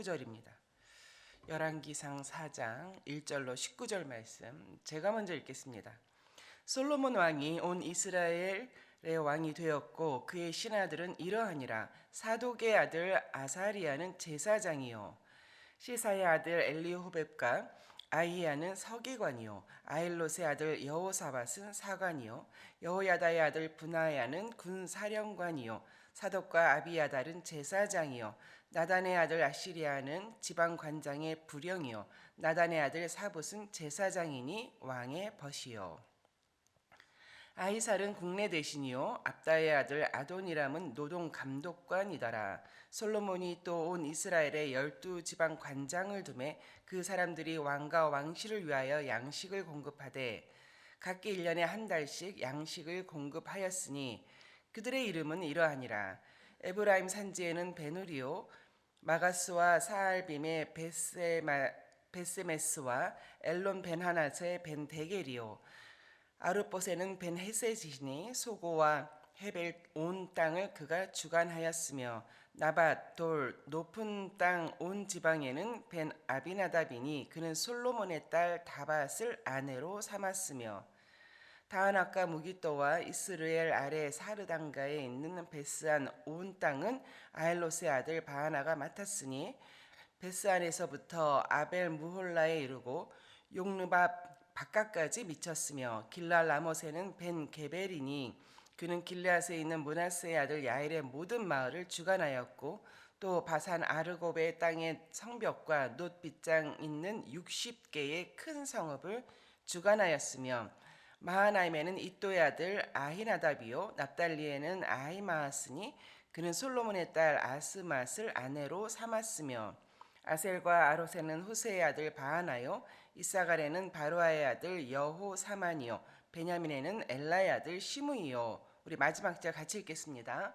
19절입니다. 열왕기상 4장 1절로 19절 말씀 제가 먼저 읽겠습니다. 솔로몬 왕이 온 이스라엘의 왕이 되었고 그의 신하들은 이러하니라. 사독의 아들 아사리야는 제사장이요 시사의 아들 엘리호벳과 아히야는 서기관이요 아일롯의 아들 여호사밧은 사관이요 여호야다의 아들 분하야는 군사령관이요 사독과 아비야달은 제사장이요 나단의 아들 아시리야는 지방관장의 부령이요 나단의 아들 사봇은 제사장이니 왕의 벗이요 아히살은 국내 대신이요 압다의 아들 아도니람은 노동 감독관이더라. 솔로몬이 또 온 이스라엘에 12지방 관장을 두매 그 사람들이 왕과 왕실을 위하여 양식을 공급하되 각기 1년에 한 달씩 양식을 공급하였으니 그들의 이름은 이러하니라. 에브라임 산지에는 베누리요 마가스와 사알빔의 베세메스와 엘론 벤하낫의 벤데겔이요 아르봇에는 벤헤세지니 소고와 헤벨 온 땅을 그가 주관하였으며 나밧 돌 높은 땅 온 지방에는 벤 아비나답이니 그는 솔로몬의 딸 다밧을 아내로 삼았으며 다하낙과 무기또와 이스르엘 아래 사르단가에 있는 베스안 온 땅은 아헬롯의 아들 바하나가 맡았으니 베스안에서부터 아벨 무홀라에 이르고 용르밥 바깥까지 미쳤으며 길랄 라못에는 벤 게벨이니 그는 길앗에 있는 므낫세의 아들 야일의 모든 마을을 주관하였고 또 바산 아르고베 땅의 성벽과 놋 빗장 있는 60개의 큰 성읍을 주관하였으며 마하나임에는 이또의 아들 아히나답이요 납달리에는 아히마아스니 그는 솔로몬의 딸 아스맛을 아내로 삼았으며 아셀과 아롯에는 후세의 아들 바하나요 이사갈에는 바로아의 아들 여호사만이요 베냐민에는 엘라의 아들 시므이요. 우리 마지막 절 같이 읽겠습니다.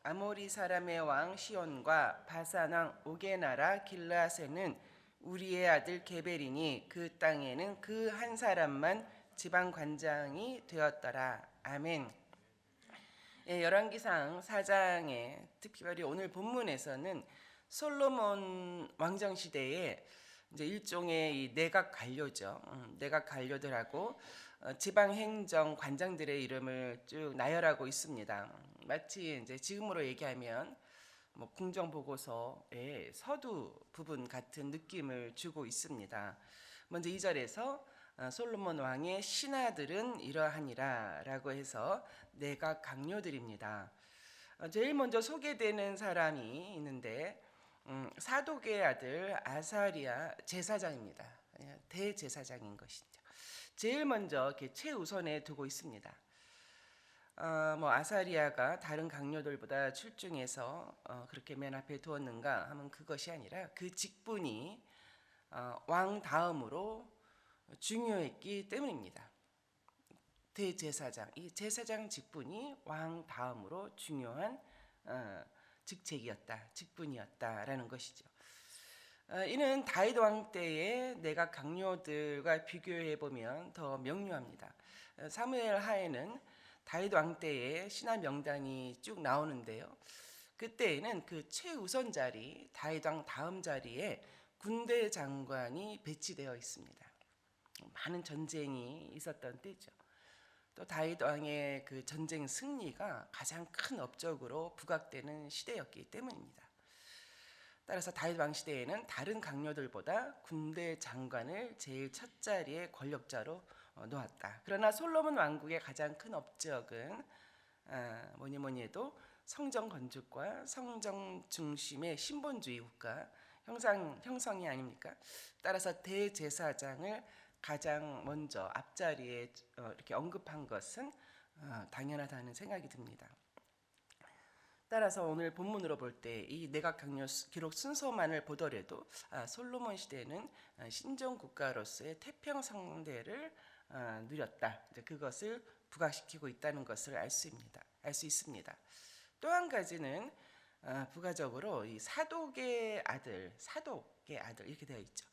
아모리 사람의 왕 시온과 바산 왕 오게 나라 길르앗에는 우리의 아들 게벨이니 그 땅에는 그 한 사람만 지방 관장이 되었더라. 아멘. 열왕기상 4장에 특별히 오늘 본문에서는 솔로몬 왕정 시대에 이제 일종의 이 내각 관료죠. 내각 관료들하고 지방 행정 관장들의 이름을 쭉 나열하고 있습니다. 마치 이제 지금으로 얘기하면 뭐 궁정 보고서의 서두 부분 같은 느낌을 주고 있습니다. 먼저 2절에서 솔로몬 왕의 신하들은 이러하니라라고 해서 내각 강요들입니다. 제일 먼저 소개되는 사람이 있는데 사독의 아들 아사리야 제사장입니다. 대제사장인 것이죠. 제일 먼저 이렇게 최우선에 두고 있습니다. 아사리야가 다른 강요들보다 출중해서 그렇게 맨 앞에 두었는가 하면 그것이 아니라 그 직분이 왕 다음으로 중요했기 때문입니다. 대제사장, 이 제사장 직분이 왕 다음으로 중요한 직분이었다라는 것이죠. 이는 다윗 왕 때의 내각 강요들과 비교해 보면 더 명료합니다. 사무엘 하에는 다윗 왕 때의 신하 명단이 쭉 나오는데요. 그때에는 그 최우선 자리, 다윗 왕 다음 자리에 군대 장관이 배치되어 있습니다. 많은 전쟁이 있었던 때죠. 또 다윗 왕의 그 전쟁 승리가 가장 큰 업적으로 부각되는 시대였기 때문입니다. 따라서 다윗 왕 시대에는 다른 강요들보다 군대 장관을 제일 첫 자리의 권력자로 놓았다. 그러나 솔로몬 왕국의 가장 큰 업적은 뭐니 해도 성정 건축과 성정 중심의 신본주의 국가 형성이 아닙니까? 따라서 대제사장을 가장 먼저 앞자리에 이렇게 언급한 것은 당연하다는 생각이 듭니다. 따라서 오늘 본문으로 볼 때 이 내각 강요 기록 순서만을 보더라도 솔로몬 시대는 신정 국가로서의 태평 상대를 누렸다. 그것을 부각시키고 있다는 것을 알 수 있습니다. 또 한 가지는 부가적으로 이 사독의 아들 이렇게 되어 있죠.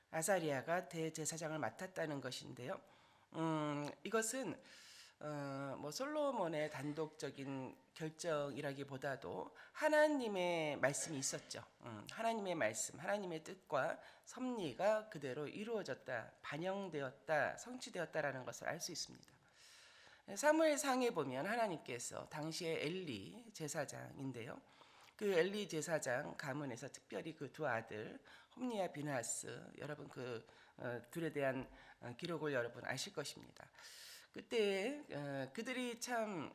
아사리야가 대제사장을 맡았다는 것인데요. 이것은 뭐 솔로몬의 단독적인 결정이라기보다도 하나님의 말씀이 있었죠. 하나님의 말씀, 하나님의 뜻과 섭리가 그대로 이루어졌다, 반영되었다, 성취되었다라는 것을 알 수 있습니다. 사무엘상에 보면 하나님께서 당시에 엘리 제사장인데요. 그 엘리 제사장 가문에서 특별히 그 두 아들 홈리와 비나스, 여러분 그 둘에 대한 기록을 여러분 아실 것입니다. 그때 그들이 참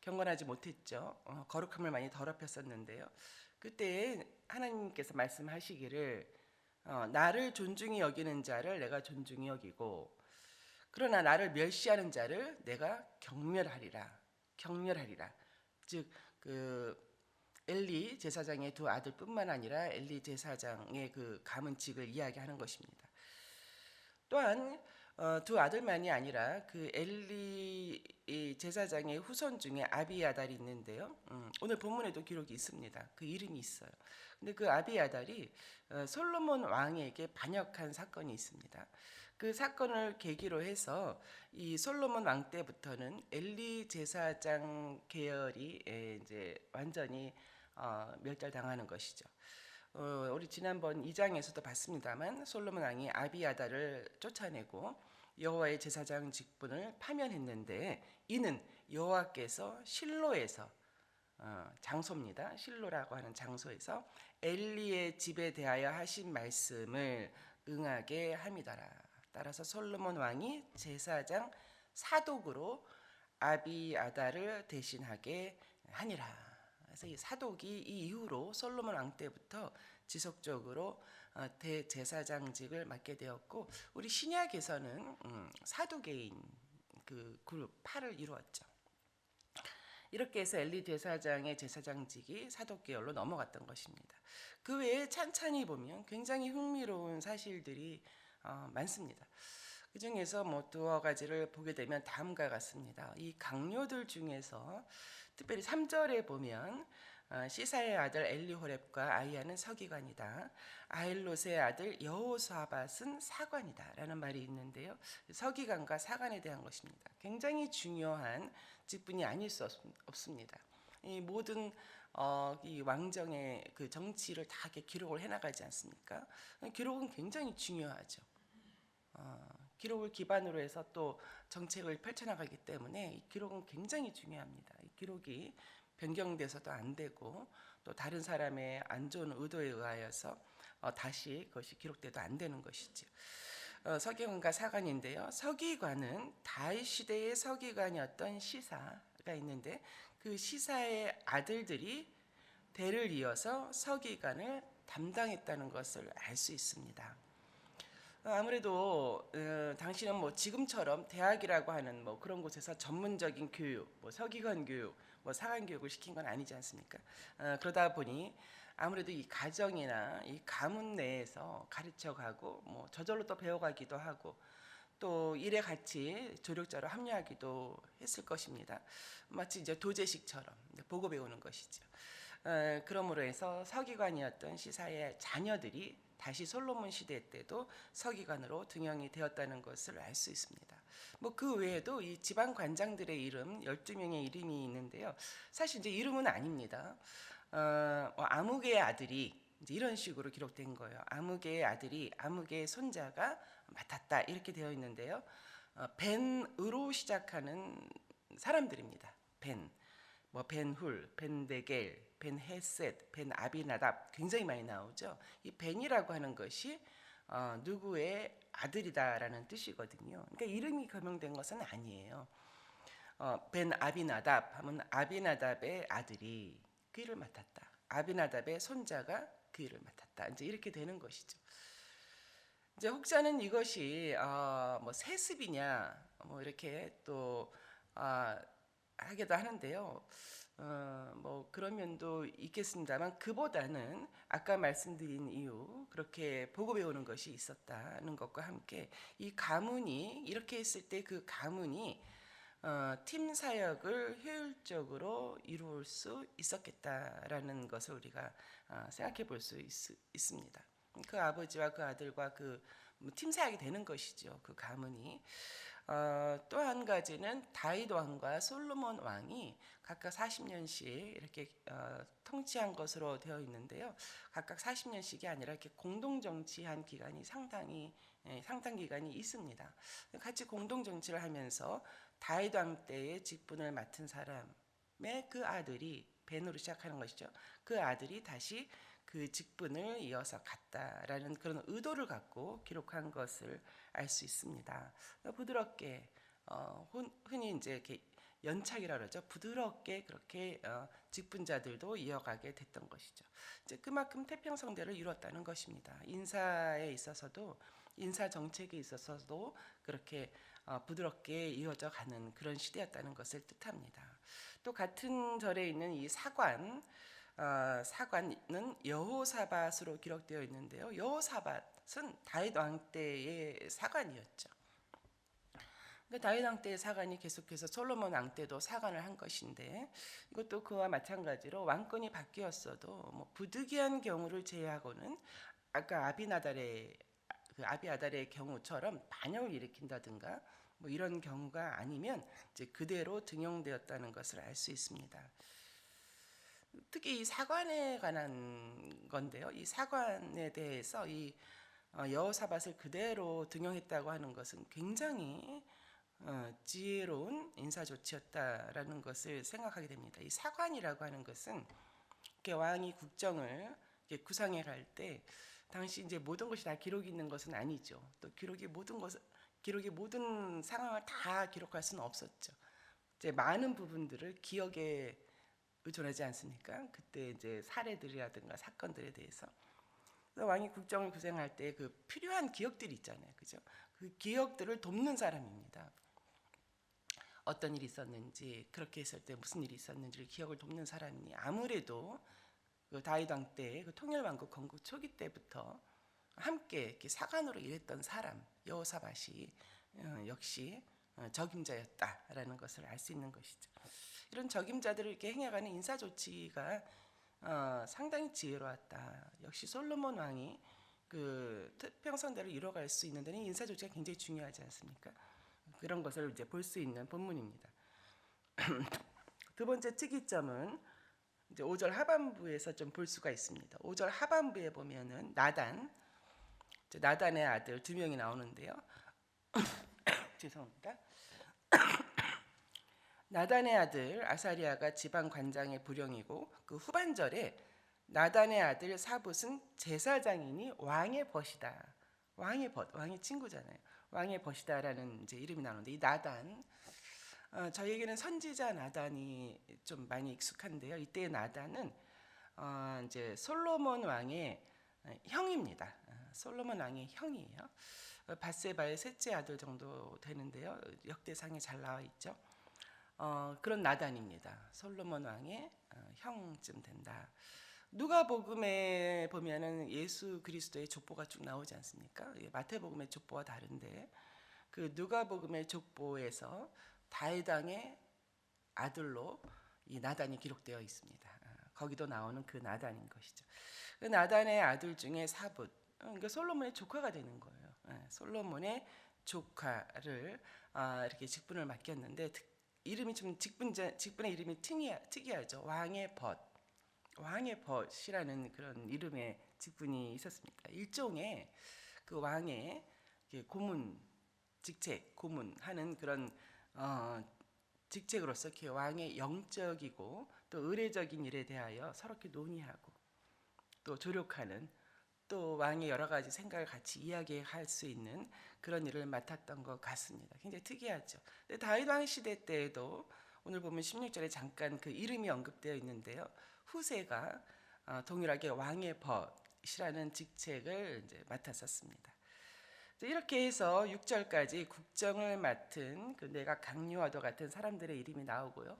경건하지 못했죠. 거룩함을 많이 더럽혔었는데요. 그때 하나님께서 말씀하시기를 나를 존중히 여기는 자를 내가 존중히 여기고 그러나 나를 멸시하는 자를 내가 경멸하리라. 경멸하리라. 즉 그 엘리 제사장의 두 아들뿐만 아니라 엘리 제사장의 그 가문직을 이야기하는 것입니다. 또한 두 아들만이 아니라 그 엘리 제사장의 후손 중에 아비아달이 있는데요. 오늘 본문에도 기록이 있습니다. 그 이름이 있어요. 근데 그 아비아달이 솔로몬 왕에게 반역한 사건이 있습니다. 그 사건을 계기로 해서 이 솔로몬 왕 때부터는 엘리 제사장 계열이 이제 완전히 멸절당하는 것이죠. 우리 지난번 2장에서도 봤습니다만 솔로몬 왕이 아비아달을 쫓아내고 여호와의 제사장 직분을 파면했는데 이는 여호와께서 실로에서 장소입니다. 실로라고 하는 장소에서 엘리의 집에 대하여 하신 말씀을 응하게 함이더라. 따라서 솔로몬 왕이 제사장 사독으로 아비아달을 대신하게 하니라. 그래서 이 사독이 이 이후로 솔로몬 왕 때부터 지속적으로 대제사장직을 맡게 되었고 우리 신약에서는 사두개인 그 그룹 8을 이루었죠. 이렇게 해서 엘리 제사장의 제사장직이 사독계열로 넘어갔던 것입니다. 그 외에 찬찬히 보면 굉장히 흥미로운 사실들이 많습니다. 그 중에서 뭐 두어 가지를 보게 되면 다음과 같습니다. 이 강요들 중에서 특별히 3절에 보면 시사의 아들 엘리호렙과 아이야는 서기관이다. 아일롯의 아들 여호사밧은 사관이다 라는 말이 있는데요. 서기관과 사관에 대한 것입니다. 굉장히 중요한 직분이 아닐 수 없습니다. 이 모든 이 왕정의 그 정치를 다 이렇게 기록을 해나가지 않습니까? 기록은 굉장히 중요하죠. 기록을 기반으로 해서 또 정책을 펼쳐나가기 때문에 이 기록은 굉장히 중요합니다. 이 기록이 변경돼서도 안 되고 또 다른 사람의 안 좋은 의도에 의하여서 다시 그것이 기록돼도 안 되는 것이죠. 서기관과 사관인데요. 서기관은 다윗 시대의 서기관이었던 시사가 있는데 그 시사의 아들들이 대를 이어서 서기관을 담당했다는 것을 알 수 있습니다. 아무래도 당시는 뭐 지금처럼 대학이라고 하는 뭐 그런 곳에서 전문적인 교육, 뭐 서기관 교육, 뭐 사관 교육을 시킨 건 아니지 않습니까? 그러다 보니 아무래도 이 가정이나 이 가문 내에서 가르쳐가고 뭐 저절로 또 배워가기도 하고 또 일에 같이 조력자로 합류하기도 했을 것입니다. 마치 이제 도제식처럼 보고 배우는 것이죠. 그러므로 해서 서기관이었던 시사의 자녀들이 다시 솔로몬 시대 때도 서기관으로 등용이 되었다는 것을 알 수 있습니다. 뭐 그 외에도 이 지방 관장들의 이름 12명의 이름이 있는데요. 사실 이제 이름은 아닙니다. 아무개의 아들이 이제 이런 식으로 기록된 거예요. 아무개의 아들이 아무개의 손자가 맡았다 이렇게 되어 있는데요. 벤으로 시작하는 사람들입니다. 벤. 뭐 벤훌, 벤데겔, 벤헤셋, 벤아비나답 굉장히 많이 나오죠. 이 벤이라고 하는 것이 누구의 아들이다라는 뜻이거든요. 그러니까 이름이 거명된 것은 아니에요. 벤아비나답 하면 아비나답의 아들이 그 일을 맡았다. 아비나답의 손자가 그 일을 맡았다. 이제 이렇게 되는 것이죠. 이제 혹자는 이것이 뭐 세습이냐 뭐 이렇게 또 하기도 하는데요. 뭐 그런 면도 있겠습니다만 그보다는 아까 말씀드린 이유 그렇게 보고 배우는 것이 있었다는 것과 함께 이 가문이 이렇게 했을 때 그 가문이 팀 사역을 효율적으로 이루을 수 있었겠다라는 것을 우리가 생각해 볼 수 있습니다. 그 아버지와 그 아들과 그 팀 사역이 되는 것이죠. 그 가문이 또 한 가지는 다윗 왕과 솔로몬 왕이 각각 40년씩 이렇게 통치한 것으로 되어 있는데요. 각각 40년씩이 아니라 이렇게 공동 정치한 기간이 상당 기간이 있습니다. 같이 공동 정치를 하면서 다윗 왕 때의 직분을 맡은 사람의 그 아들이 벤으로 시작하는 것이죠. 그 아들이 다시 그 직분을 이어서 갔다라는 그런 의도를 갖고 기록한 것을 알 수 있습니다. 부드럽게 흔히 이제 이렇게 연착이라 그러죠. 부드럽게 그렇게 직분자들도 이어가게 됐던 것이죠. 이제 그만큼 태평성대를 이뤘다는 것입니다. 인사에 있어서도 인사 정책에 있어서도 그렇게 부드럽게 이어져 가는 그런 시대였다는 것을 뜻합니다. 또 같은 절에 있는 이 사관은 여호사밧으로 기록되어 있는데요. 여호사밧은 다윗 왕 때의 사관이었죠. 다윗 왕 때의 사관이 계속해서 솔로몬 왕 때도 사관을 한 것인데 이것도 그와 마찬가지로 왕권이 바뀌었어도 뭐 부득이한 경우를 제외하고는 아까 아비아달의 경우처럼 반역을 일으킨다든가 뭐 이런 경우가 아니면 이제 그대로 등용되었다는 것을 알 수 있습니다. 특히 이 사관에 관한 건데요. 이 사관에 대해서 이 여호사밧을 그대로 등용했다고 하는 것은 굉장히 지혜로운 인사 조치였다라는 것을 생각하게 됩니다. 이 사관이라고 하는 것은 왕이 국정을 구상해 갈 때 당시 이제 모든 것이 다 기록이 있는 것은 아니죠. 또 기록이 모든 상황을 다 기록할 수는 없었죠. 이제 많은 부분들을 기억에 의존하지 않습니까? 그때 이제 사례들이라든가 사건들에 대해서 왕이 국정을 구상할 때 그 필요한 기억들이 있잖아요, 그죠? 그 기억들을 돕는 사람입니다. 어떤 일이 있었는지, 그렇게 했을 때 무슨 일이 있었는지를 기억을 돕는 사람이니 아무래도 그 다윗 왕 때 그 통일왕국 건국 초기 때부터 함께 이렇게 사관으로 일했던 사람 여호사밧이 역시 적임자였다라는 것을 알 수 있는 것이죠. 이런 적임자들을 이렇게 행해가는 인사 조치가 상당히 지혜로웠다. 역시 솔로몬 왕이 그 평성대로 이뤄갈 수 있는 데는 인사 조치가 굉장히 중요하지 않습니까? 그런 것을 이제 볼 수 있는 본문입니다. 두 번째 특이점은 이제 5절 하반부에서 좀 볼 수가 있습니다. 5절 하반부에 보면은 나단의 아들 두 명이 나오는데요. 죄송합니다. 나단의 아들 아사리아가 지방 관장의 부령이고 그 후반절에 나단의 아들 사붓은 제사장이니 왕의 벗이다. 왕의 친구잖아요. 왕의 벗이다라는 이제 이름이 나오는데 이 나단 저에게는 선지자 나단이 좀 많이 익숙한데요. 이때의 나단은 이제 솔로몬 왕의 형입니다. 솔로몬 왕의 형이에요. 밧세바의 셋째 아들 정도 되는데요. 역대상에 잘 나와 있죠. 그런 나단입니다. 솔로몬 왕의 형쯤 된다. 누가복음에 보면은 예수 그리스도의 족보가 쭉 나오지 않습니까? 마태복음의 족보와 다른데 그 누가복음의 족보에서 다윗 왕의 아들로 이 나단이 기록되어 있습니다. 거기도 나오는 그 나단인 것이죠. 그 나단의 아들 중에 사붓, 그러니까 솔로몬의 조카가 되는 거예요. 솔로몬의 조카를 이렇게 직분을 맡겼는데 이름이 좀 직분의 이름이 특이하죠. 왕의 벗이라는 그런 이름의 직분이 있었습니다. 일종의 그 왕의 고문하는 그런 직책으로서 이렇게 왕의 영적이고 또 의례적인 일에 대하여 서로 이렇게 논의하고 또 조력하는 또 왕의 여러 가지 생각을 같이 이야기할 수 있는 그런 일을 맡았던 것 같습니다. 굉장히 특이하죠. 다윗 왕 시대 때에도 오늘 보면 16절에 잠깐 그 이름이 언급되어 있는데요. 후세가 동일하게 왕의 벗이라는 직책을 이제 맡았었습니다. 이렇게 해서 6절까지 국정을 맡은 그 내각 강요와도 같은 사람들의 이름이 나오고요.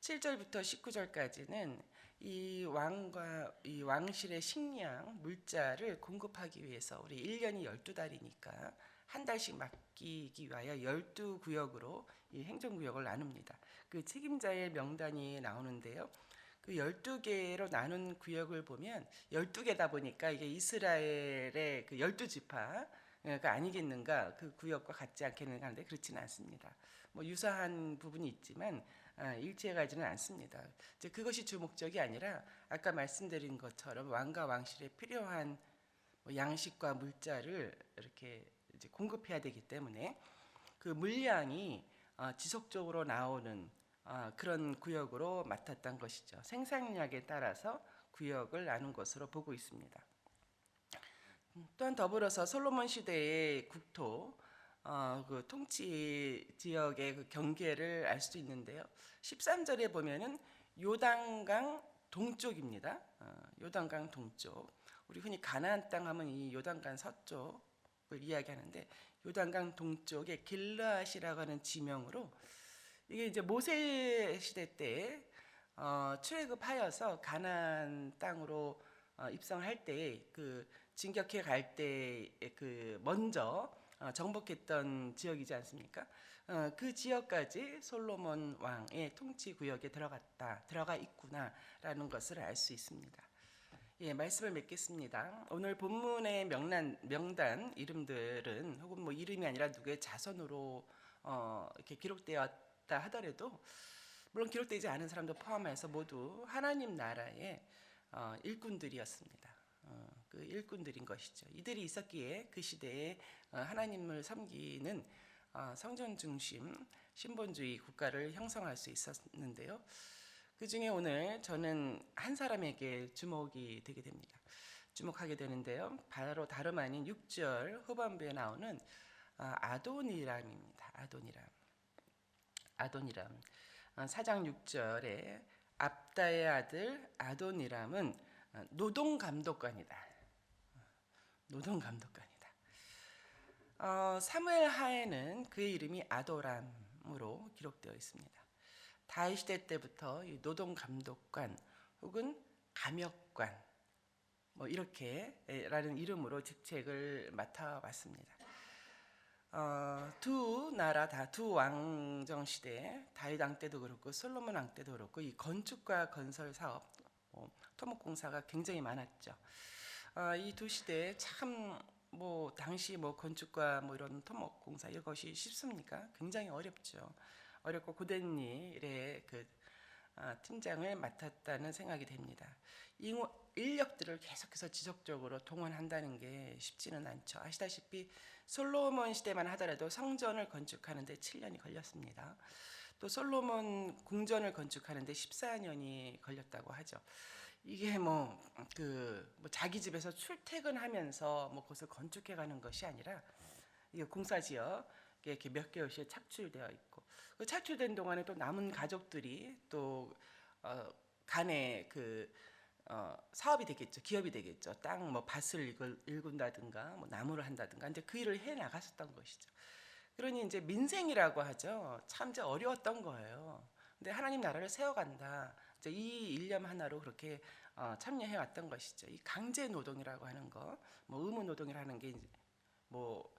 7절부터 19절까지는 이 왕실의 식량, 물자를 공급하기 위해서 우리 1년이 12달이니까 한 달씩 맡기기 위하여 12구역으로 이 행정구역을 나눕니다. 그 책임자의 명단이 나오는데요. 그 12개로 나눈 구역을 보면 12개다 보니까 이게 이스라엘의 그 12지파 아니겠는가, 그 구역과 같지 않겠는가 하는데 그렇지는 않습니다. 뭐 유사한 부분이 있지만 일치해가지는 않습니다. 이제 그것이 주 목적이 아니라 아까 말씀드린 것처럼 왕과 왕실에 필요한 뭐 양식과 물자를 이렇게 이제 공급해야 되기 때문에 그 물량이 지속적으로 나오는 그런 구역으로 맡았던 것이죠. 생산량에 따라서 구역을 나눈 것으로 보고 있습니다. 또한 더불어서 솔로몬 시대의 국토 그 통치 지역의 그 경계를 알 수 있는데요. 13절에 보면은 요단강 동쪽입니다. 요단강 동쪽. 우리 흔히 가나안 땅 하면 이 요단강 서쪽을 이야기하는데 요단강 동쪽의 길르앗이라고 하는 지명으로 이게 이제 모세 시대 때 출애굽하여서 가나안 땅으로 입성할 때 그 진격해 갈 때 그 먼저 정복했던 지역이지 않습니까? 그 지역까지 솔로몬 왕의 통치 구역에 들어가 있구나라는 것을 알 수 있습니다. 예, 말씀을 맺겠습니다. 오늘 본문의 명단 이름들은 혹은 뭐 이름이 아니라 누구의 자손으로 이렇게 기록되었다 하더라도 물론 기록되지 않은 사람도 포함해서 모두 하나님 나라의 일꾼들이었습니다. 그 일꾼들인 것이죠. 이들이 있었기에 그 시대에 하나님을 섬기는 성전 중심 신본주의 국가를 형성할 수 있었는데요. 그 중에 오늘 저는 한 사람에게 주목하게 되는데요. 바로 다름 아닌 6절 후반부에 나오는 아도니람입니다. 아도니람. 4장 6절에 압다의 아들 아도니람은 노동감독관이다. 사무엘 하에는 그의 이름이 아도람으로 기록되어 있습니다. 다윗 시대 때부터 이 노동감독관 혹은 감역관 뭐 이렇게라는 이름으로 직책을 맡아왔습니다. 두 나라 두 왕정 시대 다윗 왕 때도 그렇고 솔로몬 왕 때도 그렇고 이 건축과 건설 사업, 토목공사가 굉장히 많았죠. 이 두 시대에 참 뭐 당시 뭐 건축과 뭐 이런 토목공사 이것이 쉽습니까? 굉장히 어렵죠. 어렵고 고된 일의 그 팀장을 맡았다는 생각이 됩니다. 인력들을 계속해서 지속적으로 동원한다는 게 쉽지는 않죠. 아시다시피 솔로몬 시대만 하더라도 성전을 건축하는데 7년이 걸렸습니다. 또 솔로몬 궁전을 건축하는데 14년이 걸렸다고 하죠. 이게 뭐 자기 집에서 출퇴근하면서 뭐 그것을 건축해가는 것이 아니라 이게 공사지역 이렇게 몇 개월씩 착출되어 있고 그 착출된 동안에 또 남은 가족들이 또 간에 사업이 되겠죠. 기업이 되겠죠. 땅 뭐 밭을 일군다든가 뭐 나무를 한다든가 이제 그 일을 해 나갔었던 것이죠. 그러니 이제 민생이라고 하죠. 참 이제 어려웠던 거예요. 근데 하나님 나라를 세워간다. 이제 이 일념 하나로 그렇게 참여해 왔던 것이죠. 이 강제 노동이라고 하는 거, 뭐 의무 노동이라는 게 뭐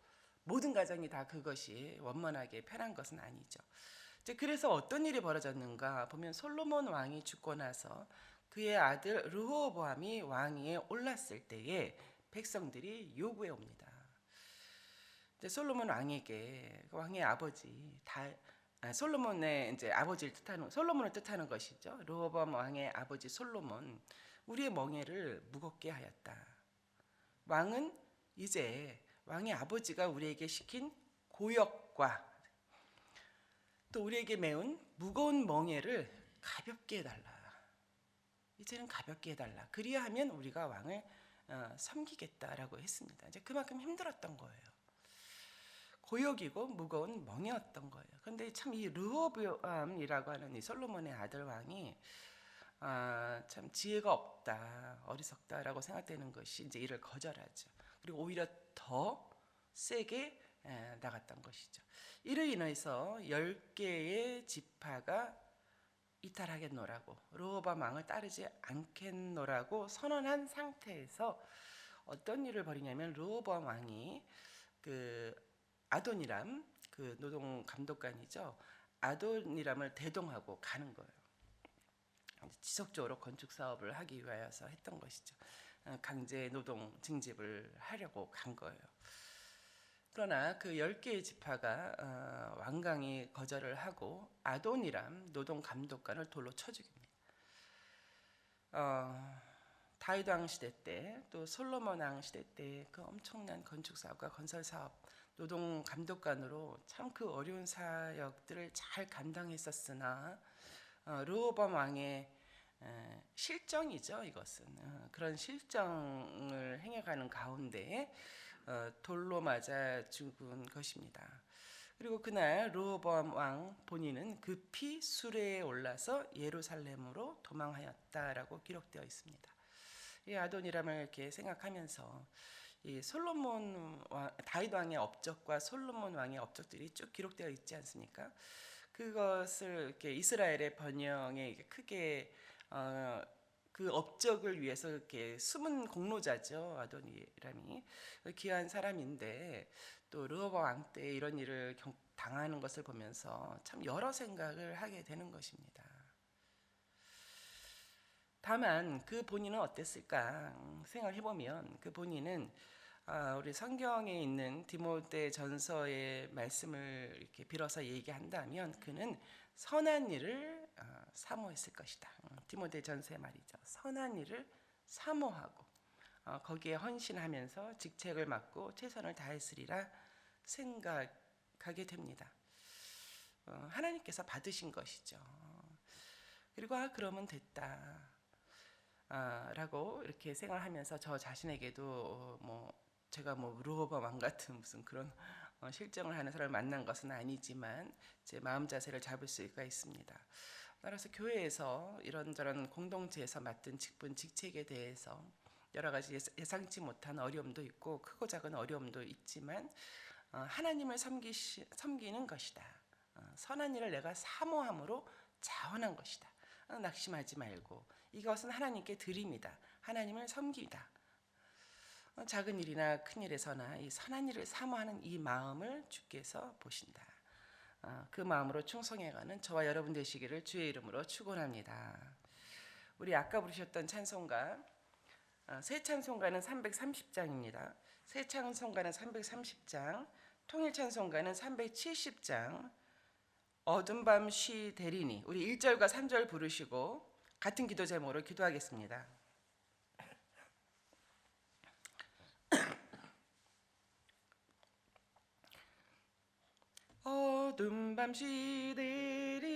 모든 가정이 다 그것이 원만하게 편한 것은 아니죠. 이제 그래서 어떤 일이 벌어졌는가 보면 솔로몬 왕이 죽고 나서 그의 아들 르호보암이 왕위에 올랐을 때에 백성들이 요구해 옵니다. 이제 솔로몬 왕에게 왕의 아버지 솔로몬의 이제 아버지를 뜻하는 솔로몬을 뜻하는 것이죠. 르호보암 왕의 아버지 솔로몬 우리의 멍에를 무겁게 하였다. 왕은 이제 왕의 아버지가 우리에게 시킨 고역과 또 우리에게 메운 무거운 멍에를 가볍게 해달라. 이제는 가볍게 해달라. 그리하면 우리가 왕을 섬기겠다라고 했습니다. 이제 그만큼 힘들었던 거예요. 고역이고 무거운 멍에였던 거예요. 그런데 참 이 르호보암이라고 하는 이 솔로몬의 아들 왕이 참 지혜가 없다, 어리석다라고 생각되는 것이 이제 이를 거절하죠. 그리고 오히려 더 세게 나갔던 것이죠. 이를 인해서 10개의 지파가 이탈하겠노라고 르호보암 왕을 따르지 않겠노라고 선언한 상태에서 어떤 일을 벌이냐면 르호보암 왕이 그 아도니람 그 노동 감독관이죠. 아도니람을 대동하고 가는 거예요. 지속적으로 건축 사업을 하기 위하여서 했던 것이죠. 강제 노동 징집을 하려고 간 거예요. 그러나 그 10개의 지파가 완강히 거절을 하고 아도니람 노동 감독관을 돌로 쳐 죽입니다. 다윗 왕 시대 때, 또 솔로몬 왕 시대 때 그 엄청난 건축 사업과 건설 사업 노동 감독관으로 참 그 어려운 사역들을 잘 감당했었으나 르호보암 왕의 실정이죠. 이것은 그런 실정을 행해가는 가운데 돌로 맞아 죽은 것입니다. 그리고 그날 르호보암 왕 본인은 급히 수레에 올라서 예루살렘으로 도망하였다라고 기록되어 있습니다. 이 아도니람을 이렇게 생각하면서 이 솔로몬 왕, 다윗 왕의 업적과 솔로몬 왕의 업적들이 쭉 기록되어 있지 않습니까? 그것을 이렇게 이스라엘의 번영에 크게 그 업적을 위해서 이렇게 숨은 공로자죠. 아도니람이 귀한 사람인데 또 르호보암 왕 때 이런 일을 당하는 것을 보면서 참 여러 생각을 하게 되는 것입니다. 다만 그 본인은 어땠을까 생각해 보면 그 본인은 우리 성경에 있는 디모데 전서의 말씀을 이렇게 빌어서 얘기한다면 그는 선한 일을 사모했을 것이다. 디모데 전서의 말이죠. 선한 일을 사모하고 거기에 헌신하면서 직책을 맡고 최선을 다했으리라 생각하게 됩니다. 하나님께서 받으신 것이죠. 그리고 그러면 됐다. 라고 이렇게 생각하면서 저 자신에게도 제가 르호보암 왕 같은 무슨 그런 실정을 하는 사람을 만난 것은 아니지만 제 마음 자세를 잡을 수가 있습니다. 따라서 교회에서 이런저런 공동체에서 맡은 직분 직책에 대해서 여러 가지 예상치 못한 어려움도 있고 크고 작은 어려움도 있지만 하나님을 섬기는 것이다. 선한 일을 내가 사모함으로 자원한 것이다. 낙심하지 말고 이것은 하나님께 드립니다. 하나님을 섬기다. 작은 일이나 큰 일에서나 이 선한 일을 사모하는 이 마음을 주께서 보신다. 그 마음으로 충성해가는 저와 여러분 되시기를 주의 이름으로 축원합니다. 우리 아까 부르셨던 찬송가 새 찬송가는 330장입니다. 새 찬송가는 330장, 통일 찬송가는 370장, 어둠 밤 쉬 되리니 우리 1절과 3절 부르시고 같은 기도 제목으로 기도하겠습니다. 어둠 밤 쉬 되리니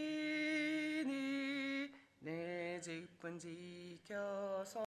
내 직분 지켜서